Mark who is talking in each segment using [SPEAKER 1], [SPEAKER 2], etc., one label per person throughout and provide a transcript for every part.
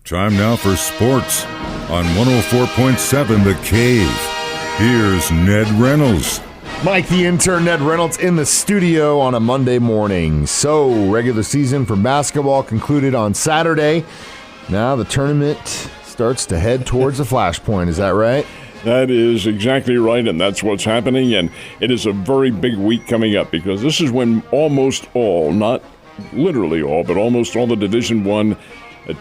[SPEAKER 1] Time now for sports on 104.7 The Cave. Here's Ned Reynolds.
[SPEAKER 2] Mike, the intern, Ned Reynolds, in the studio on a Monday morning. So, regular season for basketball concluded on Saturday. Now the tournament starts to head towards the flashpoint. Is that right?
[SPEAKER 3] That is exactly right, and that's what's happening. And it is a very big week coming up because this is when almost all, not literally all, but almost all the Division I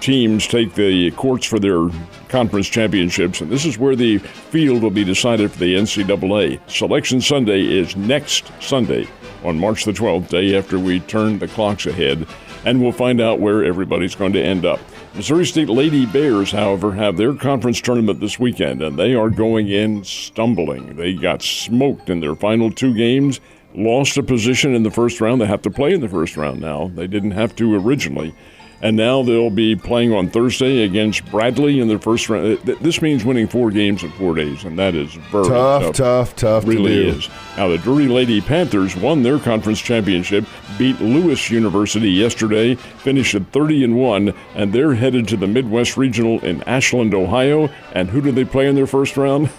[SPEAKER 3] teams take the courts for their conference championships, and this is where the field will be decided for the NCAA. Selection Sunday is next Sunday on March the 12th, day after we turn the clocks ahead, and we'll find out where everybody's going to end up. Missouri State Lady Bears, however, have their conference tournament this weekend, and they are going in stumbling. They got smoked in their final two games, lost a position in the first round. They have to play in the first round now. They didn't have to originally. And now they'll be playing on Thursday against Bradley in their first round. This means winning 4 games in 4 days, and that is very tough. Really
[SPEAKER 2] to do.
[SPEAKER 3] is. Now, the Drury Lady Panthers won their conference championship, beat Lewis University yesterday, finished at 30-1, and they're headed to the Midwest Regional in Ashland, Ohio. And who do they play in their first round?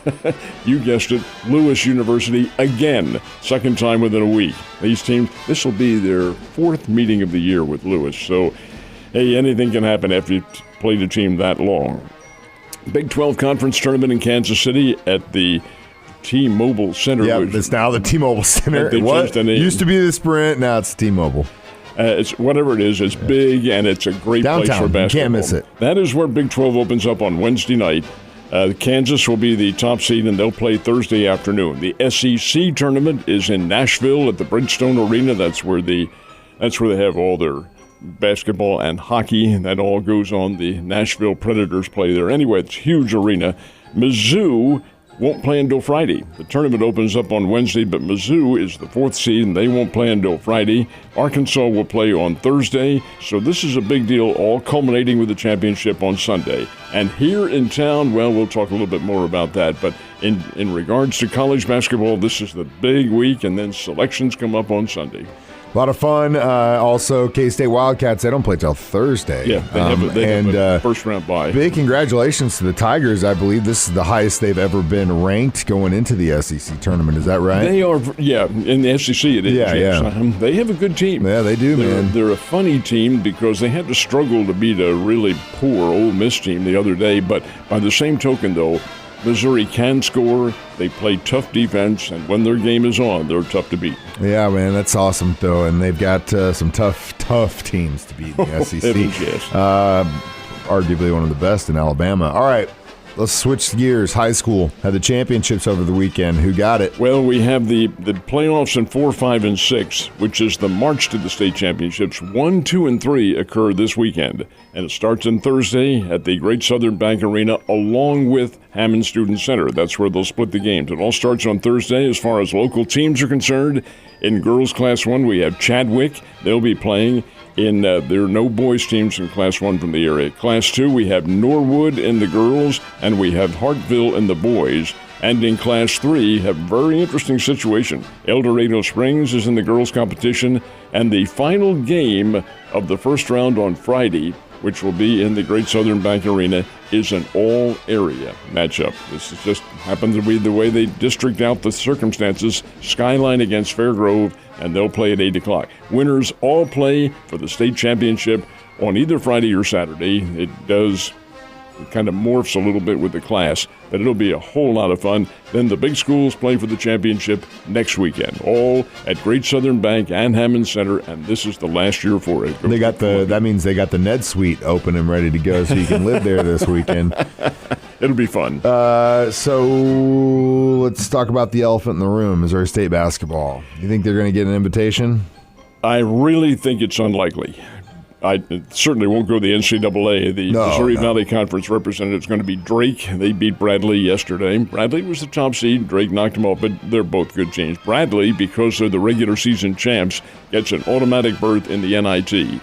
[SPEAKER 3] You guessed it, Lewis University again, second time within a week. These teams, this will be their 4th meeting of the year with Lewis, so hey, anything can happen after you've played a team that long. Big 12 Conference Tournament in Kansas City at the T-Mobile Center.
[SPEAKER 2] Yeah, it's now the T-Mobile Center. What used to be the Sprint, now it's T-Mobile.
[SPEAKER 3] It's whatever it is. It's big, and it's a great place for basketball.
[SPEAKER 2] You can't miss it.
[SPEAKER 3] That is where Big 12 opens up on Wednesday night. Kansas will be the top seed, and they'll play Thursday afternoon. The SEC tournament is in Nashville at the Bridgestone Arena. That's where they have all their basketball and hockey, and that all goes on. The Nashville Predators play there. Anyway, it's a huge arena. Mizzou won't play until Friday. The tournament opens up on Wednesday, but Mizzou is the 4th seed, and they won't play until Friday. Arkansas will play on Thursday, so this is a big deal, all culminating with the championship on Sunday. And here in town, well, we'll talk a little bit more about that, but in regards to college basketball, this is the big week, and then selections come up on Sunday. A
[SPEAKER 2] lot of fun. Also, K-State Wildcats, they don't play till Thursday.
[SPEAKER 3] Yeah, they have a first-round bye.
[SPEAKER 2] Big congratulations to the Tigers. I believe this is the highest they've ever been ranked going into the SEC tournament. Is that right?
[SPEAKER 3] They are, yeah. In the SEC, it is.
[SPEAKER 2] Yeah.
[SPEAKER 3] They have a good team.
[SPEAKER 2] Yeah, they do, man.
[SPEAKER 3] They're a funny team because they had to struggle to beat a really poor Ole Miss team the other day. But by the same token, though, Missouri can score. They play tough defense, and when their game is on, they're tough to beat.
[SPEAKER 2] Yeah, man, that's awesome, though. And they've got some tough teams to beat in the SEC.
[SPEAKER 3] Yes.
[SPEAKER 2] Arguably one of the best in Alabama. All right, let's switch gears. High school had the championships over the weekend. Who got it?
[SPEAKER 3] Well, we have the playoffs in 4, 5, and 6, which is the march to the state championships. 1, 2, and 3 occur this weekend, and it starts on Thursday at the Great Southern Bank Arena along with Hammond Student Center. That's where they'll split the games. It all starts on Thursday as far as local teams are concerned. In girls Class 1, we have Chadwick. They'll be playing. There are no boys teams in Class 1 from the area. Class 2, we have Norwood in the girls, and we have Hartville in the boys. And in Class 3, have a very interesting situation. El Dorado Springs is in the girls' competition, and the final game of the first round on Friday, which will be in the Great Southern Bank Arena, is an all-area matchup. This is just happens to be the way they district out the circumstances. Skyline against Fairgrove, and they'll play at 8 o'clock. Winners all play for the state championship on either Friday or Saturday. It kind of morphs a little bit with the class, but it'll be a whole lot of fun. Then the big schools play for the championship next weekend, all at Great Southern Bank and Hammond Center, and this is the last year for it.
[SPEAKER 2] That means they got the Ned Suite open and ready to go, so you can live there this weekend.
[SPEAKER 3] It'll be fun.
[SPEAKER 2] So let's talk about the elephant in the room, Missouri State basketball. You think they're going to get an invitation?
[SPEAKER 3] I really think it's unlikely. I certainly won't go to the NCAA. The Missouri Valley Conference representative is going to be Drake. They beat Bradley yesterday. Bradley was the top seed. Drake knocked them off, but they're both good teams. Bradley, because they're the regular season champs, gets an automatic berth in the NIT,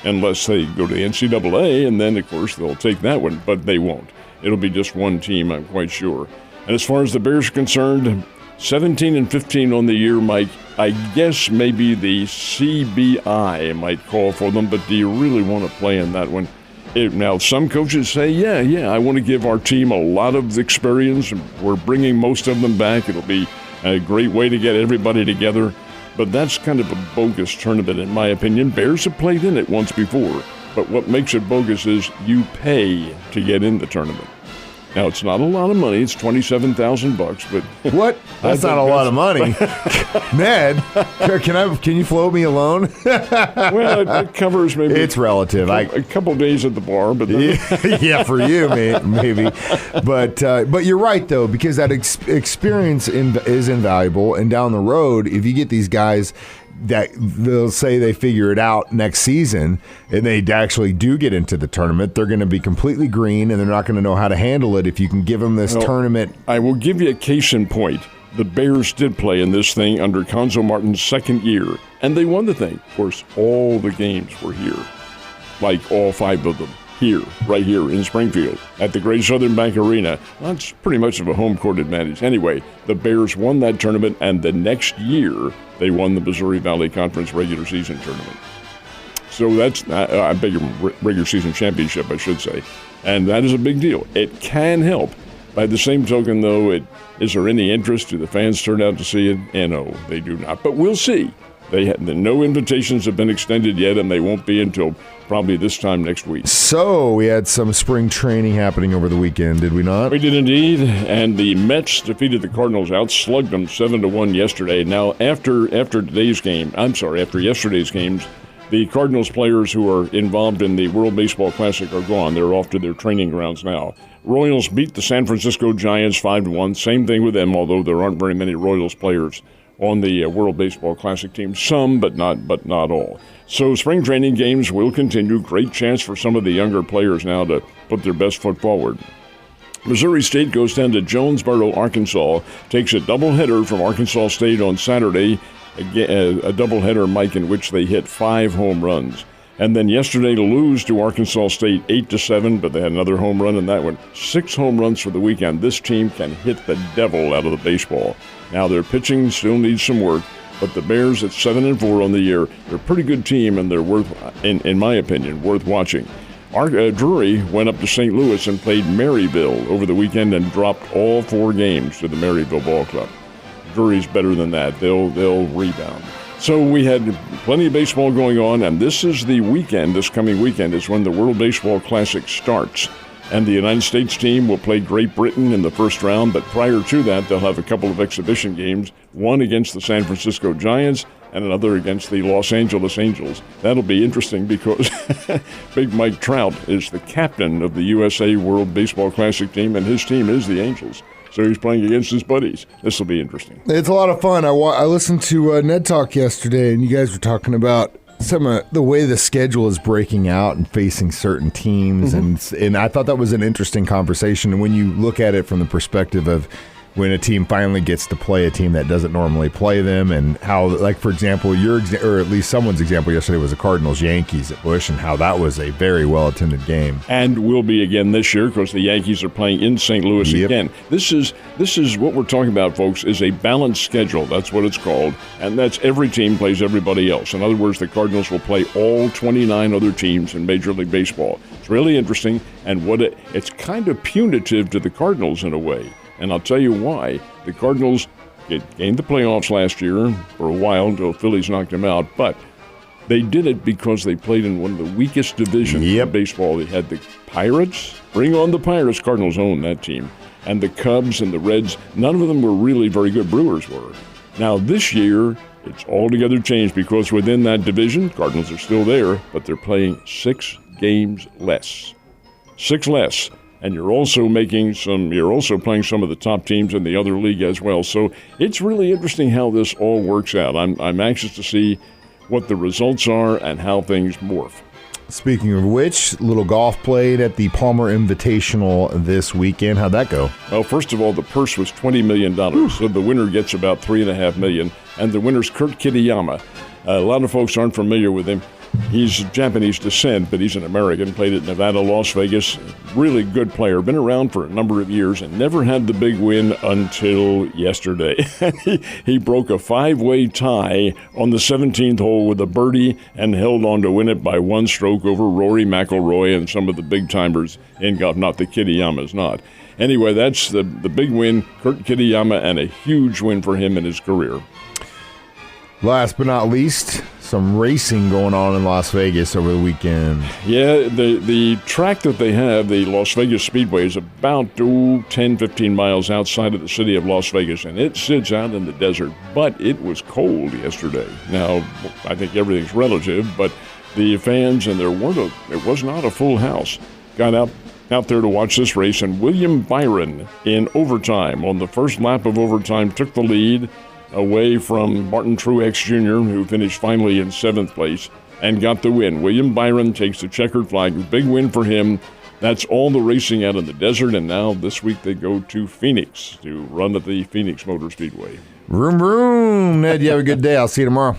[SPEAKER 3] unless they go to the NCAA, and then, of course, they'll take that one, but they won't. It'll be just one team, I'm quite sure. And as far as the Bears are concerned, 17-15 on the year, Mike. I guess maybe the CBI might call for them, but do you really want to play in that one? Now, some coaches say, I want to give our team a lot of experience. We're bringing most of them back. It'll be a great way to get everybody together. But that's kind of a bogus tournament, in my opinion. Bears have played in it once before. But what makes it bogus is you pay to get in the tournament. Now, it's not a lot of money. It's $27,000, but
[SPEAKER 2] what? That's not a lot of money. Ned, can you float me a loan?
[SPEAKER 3] Well, it covers maybe.
[SPEAKER 2] It's relative.
[SPEAKER 3] A couple of days at the bar, but
[SPEAKER 2] yeah, for you, maybe. But you're right though, because that experience is invaluable, and down the road, if you get these guys that they'll say they figure it out next season and they actually do get into the tournament, they're going to be completely green and they're not going to know how to handle it if you can give them this tournament.
[SPEAKER 3] I will give you a case in point. The Bears did play in this thing under Conzo Martin's second year, and they won the thing. Of course, all the games were here, like all 5 of them. Here, right here in Springfield, at the Great Southern Bank Arena. That's pretty much of a home court advantage. Anyway, the Bears won that tournament, and the next year, they won the Missouri Valley Conference regular season tournament. So that's, I beg your regular season championship, I should say. And that is a big deal. It can help. By the same token, though, is there any interest? Do the fans turn out to see it? And no, they do not. But we'll see. No invitations have been extended yet, and they won't be until probably this time next week.
[SPEAKER 2] So we had some spring training happening over the weekend, did we not?
[SPEAKER 3] We did indeed, and the Mets defeated the Cardinals, outslugged them 7-1 yesterday. Now, after yesterday's games, the Cardinals players who are involved in the World Baseball Classic are gone. They're off to their training grounds now. Royals beat the San Francisco Giants 5-1. Same thing with them, although there aren't very many Royals players on the World Baseball Classic team. Some, but not all. So spring training games will continue. Great chance for some of the younger players now to put their best foot forward. Missouri State goes down to Jonesboro, Arkansas, takes a doubleheader from Arkansas State on Saturday, a doubleheader, Mike, in which they hit 5 home runs. And then yesterday to lose to Arkansas State 8-7, but they had another home run in that one. 6 home runs for the weekend. This team can hit the devil out of the baseball. Now their pitching still needs some work, but the Bears at 7-4 on the year, they're a pretty good team, and they're in my opinion, worth watching. Drury went up to St. Louis and played Maryville over the weekend and dropped all 4 games to the Maryville Ball Club. Drury's better than that. They'll rebound. So we had plenty of baseball going on, and this coming weekend is when the World Baseball Classic starts. And the United States team will play Great Britain in the first round, but prior to that, they'll have a couple of exhibition games, one against the San Francisco Giants and another against the Los Angeles Angels. That'll be interesting because Big Mike Trout is the captain of the USA World Baseball Classic team, and his team is the Angels. So he's playing against his buddies. This will be interesting.
[SPEAKER 2] It's a lot of fun. I listened to Ned Talk yesterday, and you guys were talking about some of the way the schedule is breaking out and facing certain teams, and I thought that was an interesting conversation. And when you look at it from the perspective of when a team finally gets to play a team that doesn't normally play them, and how, like, for example, or at least someone's example yesterday was the Cardinals-Yankees at Busch, and how that was a very well-attended game.
[SPEAKER 3] And will be again this year because the Yankees are playing in St. Louis again. This is what we're talking about, folks, is a balanced schedule. That's what it's called. And that's every team plays everybody else. In other words, the Cardinals will play all 29 other teams in Major League Baseball. It's really interesting, and it's kind of punitive to the Cardinals in a way. And I'll tell you why. The Cardinals gained the playoffs last year for a while until Phillies knocked them out, but they did it because they played in one of the weakest divisions in baseball. They had the Pirates. Bring on the Pirates. Cardinals own that team. And the Cubs and the Reds, none of them were really very good. Brewers were. Now this year, it's altogether changed because within that division, Cardinals are still there, but they're playing 6 games less. 6 less. And you're also playing some of the top teams in the other league as well. So it's really interesting how this all works out. I'm anxious to see what the results are and how things morph.
[SPEAKER 2] Speaking of which, little golf played at the Palmer Invitational this weekend. How'd that go?
[SPEAKER 3] Well, first of all, the purse was $20 million. So the winner gets about $3.5 million. And the winner's Kurt Kitayama. A lot of folks aren't familiar with him. He's of Japanese descent, but he's an American. Played at Nevada, Las Vegas. Really good player. Been around for a number of years and never had the big win until yesterday. He broke a 5-way tie on the 17th hole with a birdie and held on to win it by 1 stroke over Rory McIlroy and some of the big-timers in golf. Not the Kitayamas, not. Anyway, that's the big win, Kurt Kitayama, and a huge win for him in his career.
[SPEAKER 2] Last but not least, some racing going on in Las Vegas over the weekend.
[SPEAKER 3] Yeah, the track that they have, the Las Vegas Speedway, is about 10, 15 miles outside of the city of Las Vegas, and it sits out in the desert. But it was cold yesterday. Now, I think everything's relative, but the fans, and it was not a full house, got out there to watch this race, and William Byron in overtime, on the first lap of overtime, took the lead away from Martin Truex Jr., who finished finally in 7th place and got the win. William Byron takes the checkered flag. Big win for him. That's all the racing out in the desert, and now this week they go to Phoenix to run at the Phoenix Motor Speedway.
[SPEAKER 2] Vroom, vroom. Ned, you have a good day. I'll see you tomorrow.